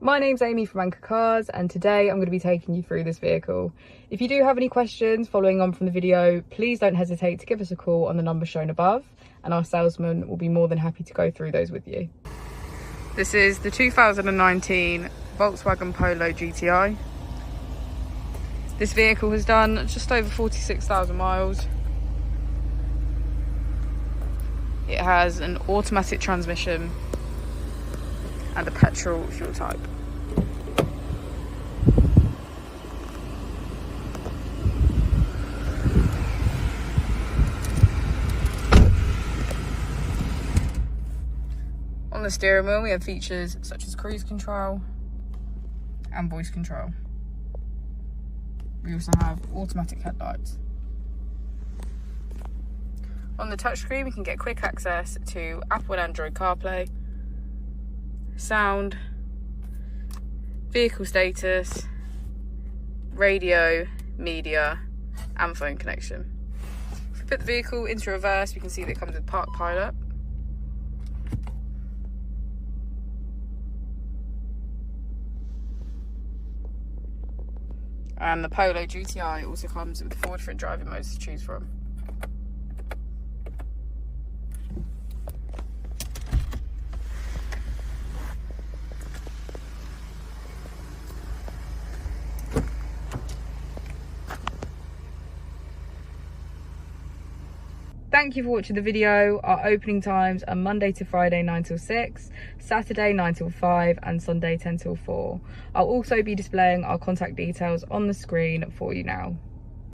My name's Amy from Anchor Cars, and today I'm going to be taking you through this vehicle. If you do have any questions following on from the video, please don't hesitate to give us a call on the number shown above, and our salesman will be more than happy to go through those with you. This is the 2019 Volkswagen Polo GTI. This vehicle has done just over 46,000 miles. It has an automatic transmission and a petrol fuel type. On the steering wheel we have features such as cruise control and voice control. We also have automatic headlights. On the touchscreen we can get quick access to Apple and Android CarPlay, sound, vehicle status, radio, media and phone connection. If we put the vehicle into reverse we can see that it comes with Park Pilot. And the Polo GTI also comes with 4 different driving modes to choose from. Thank you for watching the video. Our opening times are Monday to Friday 9 till 6, Saturday 9 till 5 and Sunday 10 till 4. I'll also be displaying our contact details on the screen for you now.